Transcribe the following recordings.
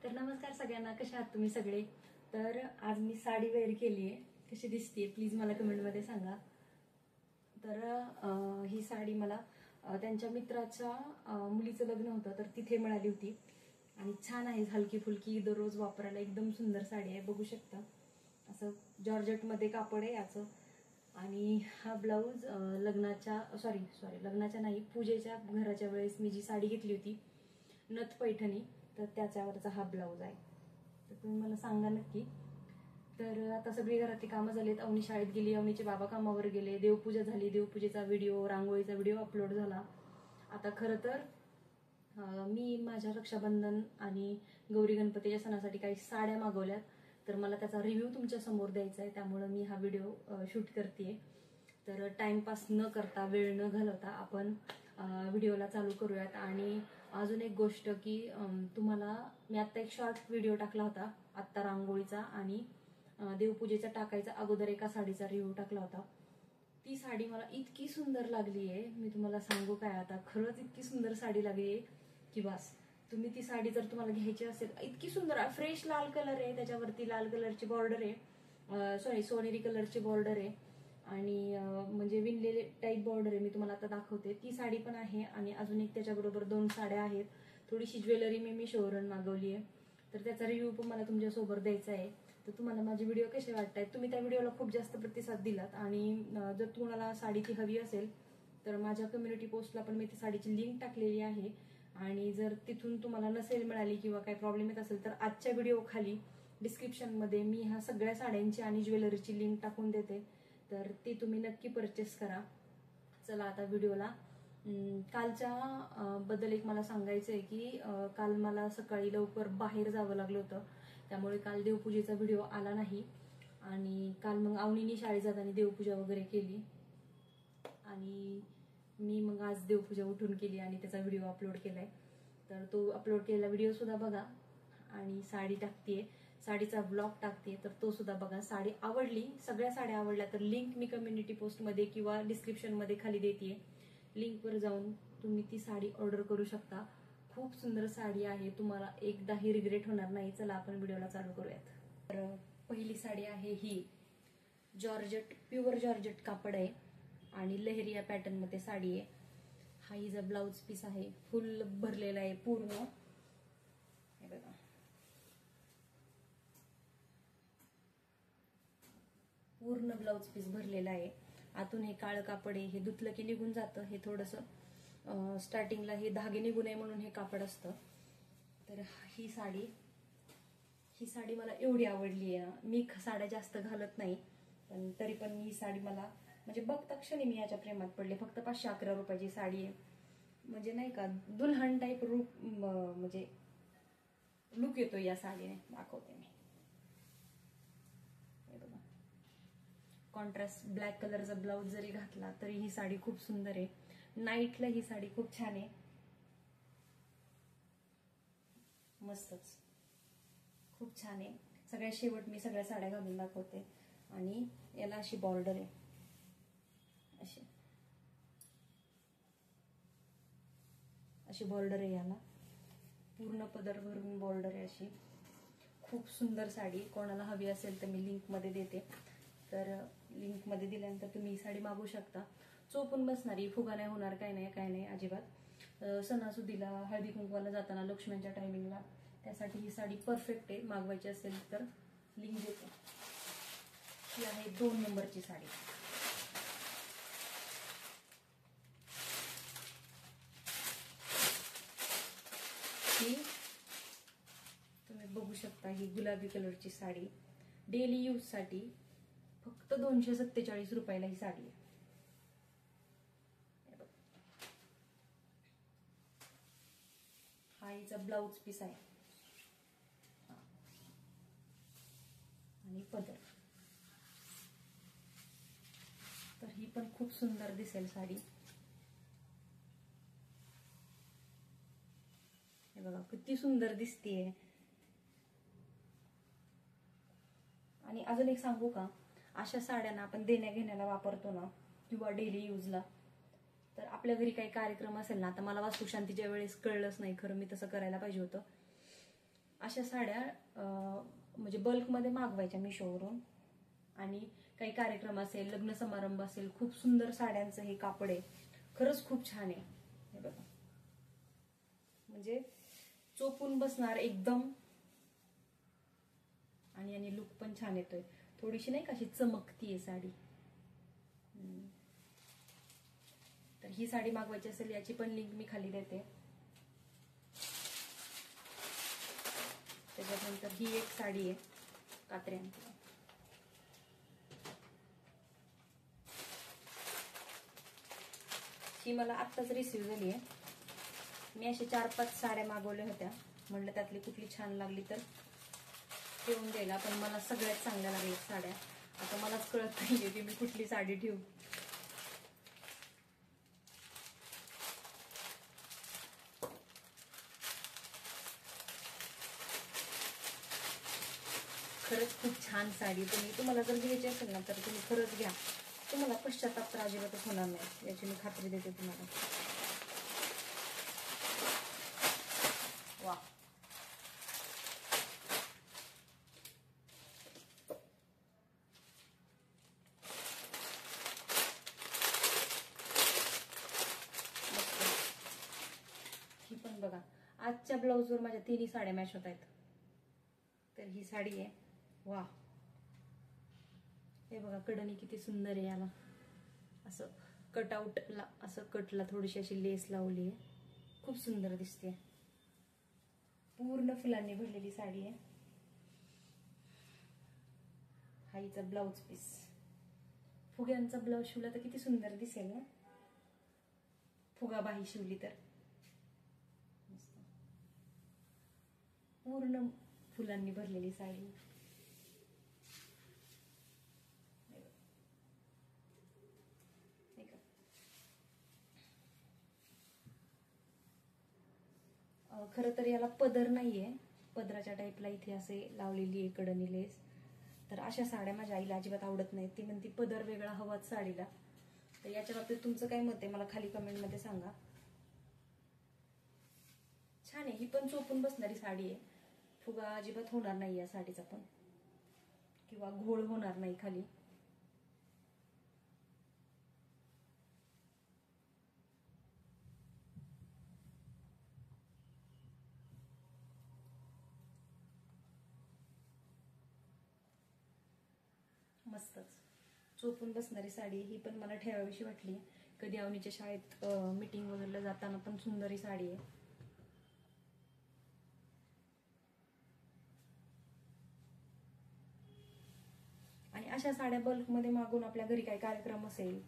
तर नमस्कार सगळ्यांना, कशा आहात तुम्ही सगळे। तर आज मी साडी वेअर केली आहे, कशी दिसते प्लीज मला कमेंट मध्ये सांगा। तर ही साडी मला त्यांच्या मित्राच्या मुलीचं लग्न होतं तर तिथे मिळाली होती आणि छान आहे, हलकी फुलकी दररोज वापरायला एकदम सुंदर साडी आहे, बघू शकता। असं जॉर्जेट मध्ये कापड आहे याचं आणि हा ब्लाऊज लग्नाच्या नाही पूजेच्या घराच्या वेळेस मी जी साडी घेतली होती नथ पैठणी, तर त्याच्यावरचा हा ब्लाऊज आहे। तर तुम्ही मला सांगा नक्की। तर आता सगळी घरातली कामं झालीत, अवनी शाळेत गेली, अवनीचे बाबा कामावर गेले, देवपूजा झाली, देवपूजेचा व्हिडिओ रांगोळीचा व्हिडिओ अपलोड झाला। आता खरं तर मी माझ्या रक्षाबंधन आणि गौरी गणपतीच्या सणासाठी काही साड्या मागवल्यात, तर मला त्याचा रिव्ह्यू तुमच्या समोर द्यायचा आहे, त्यामुळे मी हा व्हिडिओ शूट करते। तर टाइमपास न करता वेळ न घालवता आपण व्हिडिओला चालू करूयात। आणि अजून एक गोष्ट की तुम्हाला मी आता एक शॉर्ट व्हिडिओ टाकला होता आत्ता रांगोळीचा आणि देवपूजेचा टाकायचा अगोदर एका साडीचा रिव्ह्यू टाकला होता। ती साडी मला इतकी सुंदर लागली आहे, मी तुम्हाला सांगू काय, आता खरंच इतकी सुंदर साडी लागली आहे की बस। तुम्ही ती साडी जर तुम्हाला घ्यायची असेल, इतकी सुंदर फ्रेश लाल कलर आहे, त्याच्यावरती लाल कलरची बॉर्डर आहे, सोनेरी कलरची बॉर्डर आहे आणि म्हणजे विणलेले टाईप बॉर्डर आहे। मी तुम्हाला आता दाखवते, ती साडी पण आहे आणि अजून एक त्याच्याबरोबर 2 साड्या आहेत। थोडीशी ज्वेलरी मी मिशोवरून मागवली आहे, तर त्याचा रिव्ह्यू पण मला तुमच्यासोबत द्यायचा आहे। तर तुम्हाला माझे व्हिडिओ कसे वाटतात, तुम्ही त्या व्हिडिओला खूप जास्त प्रतिसाद दिलात आणि जर तुम्हाला साडी ती हवी असेल तर माझ्या कम्युनिटी पोस्टला पण मी ती साडीची लिंक टाकलेली आहे आणि जर तिथून तुम्हाला नसेल मिळाली किंवा काही प्रॉब्लेम येत असेल तर आजच्या व्हिडिओ खाली डिस्क्रिप्शन मध्ये मी ह्या सगळ्या साड्यांची आणि ज्वेलरीची लिंक टाकून देते, तर ती तुम्ही नक्की परचेस करा। चला आता व्हिडिओला। कालच्या बद्दल एक मला सांगायचं आहे की काल मला सकाळी लवकर बाहेर जावं लागलं होतं, त्यामुळे काल देवपूजेचा व्हिडिओ आला नाही आणि काल मग अवनीनी शाळेत जाताना देवपूजा वगैरे केली आणि मी मग आज देवपूजा उठून केली आणि त्याचा व्हिडिओ अपलोड केलाय। तर तो अपलोड केलेला व्हिडिओ सुद्धा बघा आणि साडी टाकतेय, साडीचा ब्लॉग टाकते, तर तो सुद्धा बघा। साडी आवडली, सगळ्या साड्या आवडल्या तर लिंक मी कम्युनिटी पोस्ट मध्ये किंवा डिस्क्रिप्शन मध्ये खाली देते, लिंकवर जाऊन तुम्ही ती साडी ऑर्डर करू शकता। खूप सुंदर साडी आहे, तुम्हाला एकदाही रिग्रेट होणार नाही। चला आपण व्हिडिओला चालू करूयात। तर पहिली साडी आहे ही जॉर्जेट, प्युअर जॉर्जेट कापड आहे आणि लहरिया पॅटर्न मध्ये साडी आहे। हा हिचा ब्लाउज पीस आहे, फुल भरलेला आहे पूर्ण, हे बघा पूर्ण ब्लाउज पीस भरलेला आहे। आतून हे काळं कापड आहे, हे धुतलं की निघून जातं, हे थोडंसं स्टार्टिंगला हे धागे निघू नये म्हणून हे कापड असतं। तर ही साडी मला एवढी आवडली आहे, मी साड्या जास्त घालत नाही पण तरी पण ही साडी मला म्हणजे बघता क्षणी मी याच्या प्रेमात पडले। फक्त 511 रुपयाची साडी आहे, म्हणजे नाही का दुल्हन टाईप रूप म्हणजे लुक येतो या साडीने, दाखवते मी, हे बघा। कॉन्ट्रास्ट ब्लॅक कलरचा ब्लाउज जरी घातला तरी ही साडी खूप सुंदर आहे, नाईटला ही साडी खूप छान आहे, मस्तच खूप छान आहे। सगळ्या शेवट मी सगळ्या साड्या घालून दाखवते आणि याला अशी बॉर्डर आहे, अशी बॉर्डर आहे, याला पूर्ण पदर भरून बॉर्डर आहे अशी। खूप सुंदर साडी, कोणाला हवी असेल तर मी लिंक मध्ये देते, तर लिंक मध्ये दिल्यानंतर तुम्ही ही साडी मागू शकता। चोपून बसणारी, फुगा नाही होणार, काय नाही अजिबात। सणासुदीला हळदी कुंकवाला जाताना लक्ष्म्यांच्या टायमिंगला त्यासाठी ही साडी परफेक्ट आहे, मागवायची असेल तर लिंक देते। ही आहे 2 नंबरची साडी, ही तुम्ही बघू शकता, ही गुलाबी कलरची साडी डेली यूज साठी फक्त 247 रुपयाला ही साडी आहे। हा हिचा ब्लाउज पीस आहे आणि पदर, तर ही पण खूप सुंदर दिसेल साडी, हे बघा किती सुंदर दिसतेय। आणि अजून एक सांगू का, अशा साड्यांना आपण देण्या घेण्याला वापरतो ना किंवा डेली यूजला, तर आपल्या घरी काही कार्यक्रम असेल ना, आता मला वास्तुशांतीच्या वेळेस कळलंच नाही, खरं मी तसं करायला पाहिजे होतं, अशा साड्या म्हणजे बल्कमध्ये मागवायच्या मिशोवरून. आणि काही कार्यक्रम असेल, लग्न समारंभ असेल, खूप सुंदर साड्यांचं हे कापड आहे, खरंच खूप छान आहे. हे बघा, म्हणजे चोपून बसणार एकदम. आणि लुक पण छान येतोय, थोडीशी नाही का अशी चमकतीये साडी. तर ही साडी मागवायची असेल याची पण लिंक मी खाली देते. त्याच्यानंतर ही एक साडी आहे कात्र्यांची. ही मला आत्ताच रिसीव्ह झाली आहे. मी अशा 4-5 साड्या मागवल्या होत्या, म्हटलं त्यातली कुठली छान लागली तर ठेवून द्यायला. पण मला सगळ्यात चांगल्या लागल्यात साड्या. आता मलाच कळत नाहीये की मी कुठली साडी ठेवू. खरंच खूप छान साडी. तुम्हाला जर घ्यायची असेल ना तर तुम्ही खरंच घ्या. तुम्हाला पश्चाताप तर अजिबातच होणार नाही, याची मी खात्री देते तुम्हाला. वा, ही पण बघा, आजच्या ब्लाऊजवर माझ्या 3 साड्या मॅच होत आहेत. तर ही साडी आहे. वा, हे बघा कडणी किती सुंदर आहे. याला असं कटआउटला, असं कटला थोडीशी अशी लेस लावली आहे, खूप सुंदर दिसते. पूर्ण फुलांनी भरलेली साडी आहे. हा हिचा ब्लाउज पीस. फुग्यांचा ब्लाउज शिवला तर किती सुंदर दिसेल ना, फुगा बाही शिवली तर. पूर्ण फुलांनी भरलेली साडी. खरं तर याला पदर नाहीये, पदराच्या टाईपला इथे असे लावलेली आहे कडनी लेस. तर अशा साड्या माझ्या आईला अजिबात आवडत नाही. ती म्हणती पदर वेगळा हवाच साडीला. तर याच्या बाबतीत तुमचं काय मत आहे मला खाली कमेंटमध्ये सांगा. छान आहे, ही पण चोपून बसणारी साडी आहे. फुगा अजिबात होणार नाही या साडीचा पण, किंवा घोळ होणार नाही खाली. मस्तच चोपून बसणारी साडी. ही पण मला ठेवावीशी वाटली. कधी अवनीच्या शाळेत मीटिंग वगैरे जाताना पण सुंदर ही साडी आहे. आणि अशा साड्या बल्कमध्ये मागून आपल्या घरी काही कार्यक्रम असेल,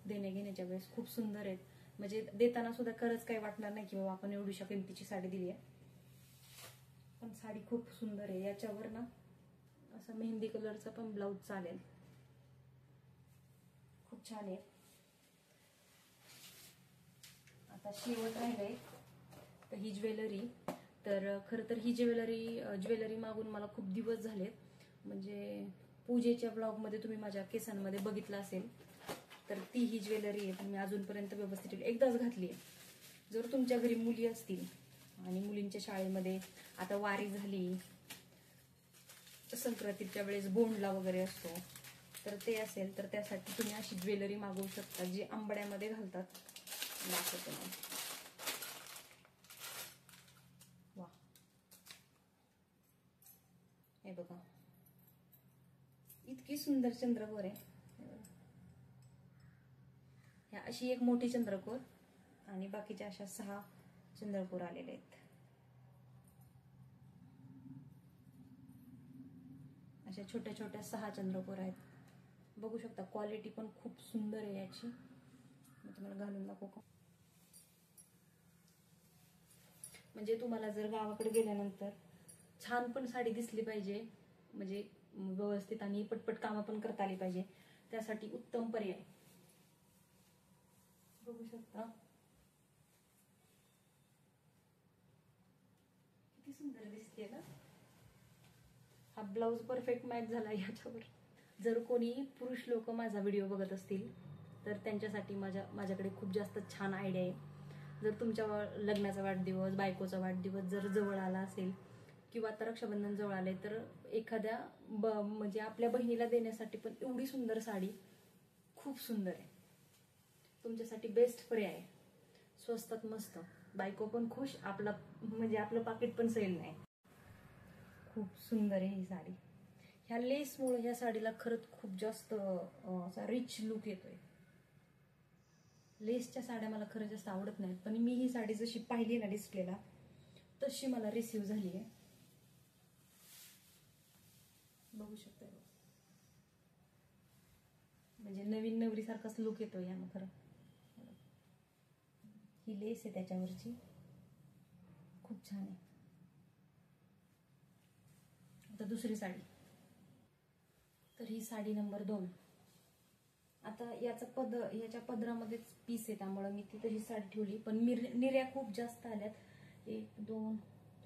देणे घेण्याच्या वेळेस खूप सुंदर आहेत. म्हणजे देताना सुद्धा खरंच काही वाटणार नाही की बाबा आपण एवढीशा किमतीची साडी दिली आहे. पण साडी खूप सुंदर आहे. याच्यावर ना असं मेहंदी कलरचा पण ब्लाऊज चालेल, खूप छान आहे. आता शेवट राहिलंय तर ही ज्वेलरी. तर खरं तर ही ज्वेलरी मागून मला खूप दिवस झालेत. म्हणजे पूजेच्या ब्लॉगमध्ये तुम्ही माझ्या केसांमध्ये बघितलं असेल, तर ती ही ज्वेलरी आहे. मी अजूनपर्यंत व्यवस्थित एकदाच घातली आहे. जर तुमच्या घरी मुली असतील आणि मुलींच्या शाळेमध्ये आता वारी झाली, संक्रांतीच्या वेळेस बोंडला वगैरे असतो, तर ते असेल तर त्यासाठी तुम्ही अशी ज्वेलरी मागवू शकता जी आंबड्यामध्ये घालतात. वा, हे बघा इतकी सुंदर चंद्रकोर आहे. ह्या अशी एक मोठी चंद्रकोर आणि बाकीच्या अशा 6 चंद्रकोर आलेले आहेत. अशा छोट्या छोट्या 6 चंद्रकोर आहेत. बघू शकता क्वालिटी पण खूप सुंदर आहे याची. मी तुम्हाला घालून दाखवू का? म्हणजे तुम्हाला जर गावाकडे गेल्यानंतर छान पण साडी दिसली पाहिजे, म्हणजे व्यवस्थित आणि पटपट कामं पण करता आली पाहिजे, त्यासाठी उत्तम पर्याय. बघू शकता किती सुंदर दिसते ना. हा ब्लाऊज परफेक्ट मॅच झाला याच्यावर. जर कोणी पुरुष लोक माझा व्हिडिओ बघत असतील तर त्यांच्यासाठी माझ्याकडे खूप जास्त छान आयडिया आहे. जर तुमच्या लग्नाचा वाढदिवस, बायकोचा वाढदिवस जर जवळ आला असेल किंवा आता रक्षाबंधन जवळ आले तर एखाद्या म्हणजे आपल्या बहिणीला देण्यासाठी पण एवढी सुंदर साडी, खूप सुंदर आहे. तुमच्यासाठी बेस्ट पर्याय आहे. स्वस्तात मस्त, बायको पण खुश, आपला म्हणजे आपलं पाकिट पण सैल नाही. खूप सुंदर आहे ही साडी. ह्या लेसमुळे ह्या साडीला खरंच खूप जास्त असा रिच लुक येतोय. लेसच्या साड्या मला खरं जास्त आवडत नाहीत, पण मी ही साडी जशी पाहिली ना डिस्प्लेला तशी मला रिसीव्ह झाली आहे. बघू शकता, म्हणजे नवीन नवरीसारखाच लुक येतोय यानं खरं. ही लेस आहे त्याच्यावरची, खूप छान आहे. आता दुसरी साडी, तर ही साडी नंबर 2. आता याच्या पदरामध्येच पीस आहे त्यामुळे मी ती तशी साडी ठेवली, पण निर्या खूप जास्त आल्यात. 1 2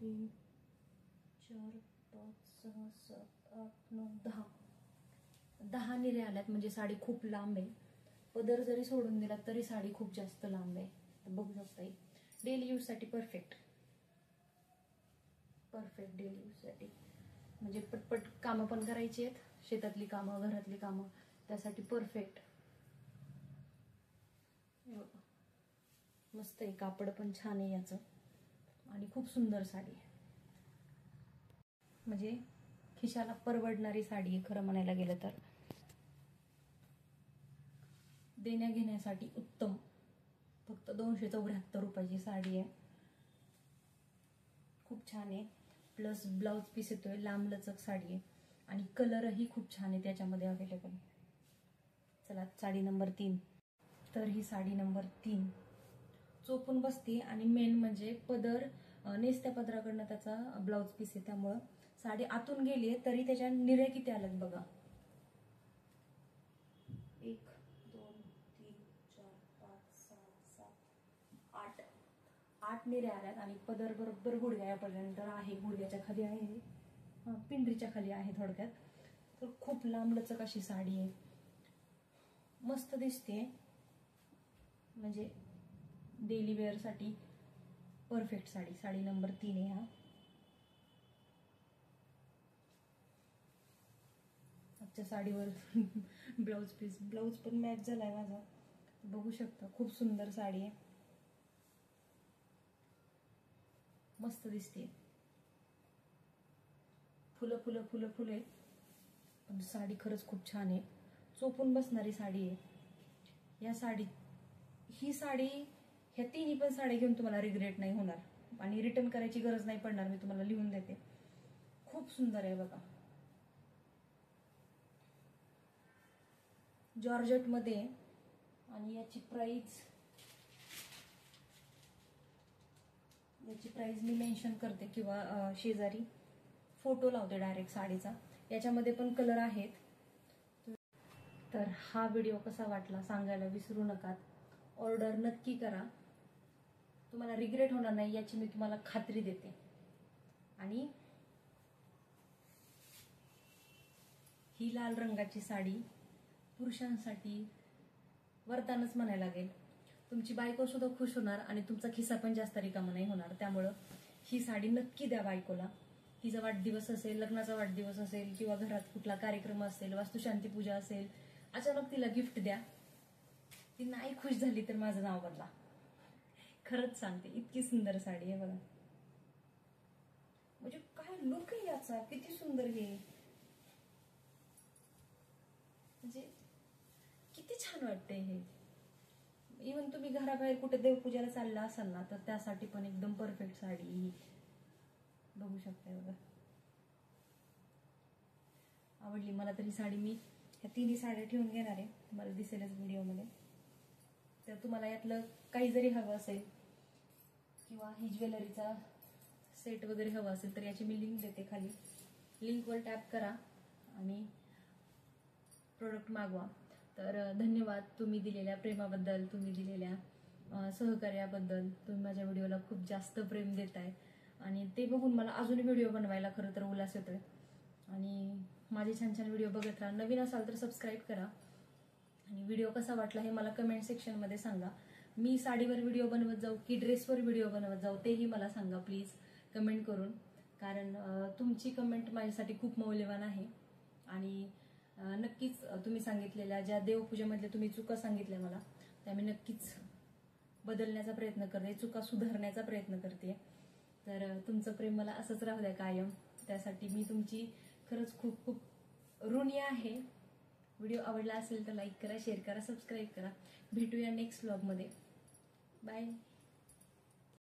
3 4 5 6 7 8 9 10 निर्या आल्यात. म्हणजे साडी खूप लांब आहे. पदर जरी सोडून दिला तरी साडी खूप जास्त लांब आहे. बघू शकता, डेली यूज साठी परफेक्ट डेली यूज साठी. म्हणजे पटपट कामं पण करायची आहेत, शेतातली कामं, घरातली कामं, त्यासाठी परफेक्ट. मस्त आहे, कापड पण छान आहे याचं, आणि खूप सुंदर साडी आहे. म्हणजे खिशाला परवडणारी साडी आहे खरं म्हणायला गेलं तर. देण्या घेण्यासाठी उत्तम. फक्त 274 रुपयाची साडी आहे. खूप छान आहे. प्लस ब्लाउज पीस येतोय, लांब लचक साडी आहे, आणि कलरही खूप छान आहे त्याच्यामध्ये अवेलेबल. चला साडी नंबर 3. तर ही साडी नंबर 3 चोपून बसते, आणि मेन म्हणजे पदर नेसत्या पदराकडनं त्याचा ब्लाउज पीस आहे, त्यामुळं साडी आतून गेली तरी त्याच्या निर्या किती आल्यात बघा. 1 2 3 4 5 6 7 8 निर्या आल्यात, आणि पदर बरोबर गुडघ्यापर्यंत आहे. गुडघ्याच्या खाली आहे, पिंडरीच्या खाली आहे थोडक्यात. तर खूप लांब लचक अशी साडी आहे, मस्त दिसते. म्हणजे डेली वेअर साठी परफेक्ट साडी. साडी नंबर 3 आहे. आजच्या साडीवर ब्लाउज पण मॅच झालाय माझा, बघू शकता. खूप सुंदर साडी आहे, मस्त दिसते. फुलं फुलं फुलं फुले, पण साडी खरंच खूप छान आहे. चोपून बसणारी साडी आहे. ही साडी ह्या तिन्ही पण साड्या घेऊन तुम्हाला रिग्रेट नाही होणार, आणि रिटर्न करायची गरज नाही पडणार. मी तुम्हाला लिहून देते. खूप सुंदर आहे बघा. जॉर्जेट मध्ये, आणि याची प्राइस मी मेन्शन करते, किंवा शेजारी फोटो लावते डायरेक्ट साडीचा. याच्यामध्ये पण कलर आहेत. तर हा व्हिडिओ कसा वाटला सांगायला विसरू नका. ऑर्डर नक्की करा, तुम्हाला रिग्रेट होणार नाही याची मी तुम्हाला खात्री देते. आणि ही लाल रंगाची साडी पुरुषांसाठी वरदानच म्हणायला लागेल. तुमची बायको सुद्धा खुश होणार, आणि तुमचा खिसा पण जास्त रिकामा नाही होणार. त्यामुळं ही साडी नक्की द्या बायकोला. तिचा वाढदिवस असेल, लग्नाचा वाढदिवस असेल, किंवा घरात कुठला कार्यक्रम असेल, वास्तुशांती पूजा असेल, अचानक तिला गिफ्ट द्या. ती नाही खुश झाली तर माझं नाव बदला. खरंच सांगते, इतकी सुंदर साडी आहे बघा. म्हणजे काय लुक आहे याचा, किती सुंदर आहे. म्हणजे किती छान वाटते हे. इव्हन तुम्ही घराबाहेर कुठे देवपूजेला चालला असाल ना, तर त्यासाठी पण एकदम परफेक्ट साडी ही. बघू शकता बघा. आवडली मला तरी साडी. मी ह्या तिन्ही साड्या ठेवून घेणार आहे, तुम्हाला दिसेलच व्हिडिओमध्ये. तर तुम्हाला यातलं काही जरी हवं असेल, किंवा ही ज्वेलरीचा सेट वगैरे हवा असेल, तर याची मी लिंक देते खाली. लिंकवर टॅप करा आणि प्रोडक्ट मागवा. तर धन्यवाद तुम्ही दिलेल्या प्रेमाबद्दल, तुम्ही दिलेल्या सहकार्याबद्दल. तुम्ही माझ्या व्हिडिओला खूप जास्त प्रेम देताय, आणि ते बघून मला अजून व्हिडिओ बनवायला खरं तर उल्हास येतोय. आणि माझे छान छान व्हिडिओ बघत राहा. नवीन असाल तर सबस्क्राईब करा, आणि व्हिडिओ कसा वाटला हे मला कमेंट सेक्शनमध्ये सांगा. मी साडीवर व्हिडिओ बनवत जाऊ की ड्रेसवर व्हिडिओ बनवत जाऊ तेही मला सांगा प्लीज कमेंट करून. कारण तुमची कमेंट माझ्यासाठी खूप मौल्यवान आहे. आणि नक्कीच तुम्ही सांगितलेल्या ज्या देवपूजेमधल्या तुम्ही चुका सांगितल्या मला, त्या मी नक्कीच बदलण्याचा प्रयत्न करते, चुका सुधारण्याचा प्रयत्न करते. तर तुमचं प्रेम मला असंच राहू द्या कायम. त्यासाठी मी तुमची खरंच खूप खूप ऋणी आहे. व्हिडिओ आवडला असेल तर लाईक करा, शेअर करा, सबस्क्राईब करा. भेटूया नेक्स्ट व्लॉगमध्ये. बाय.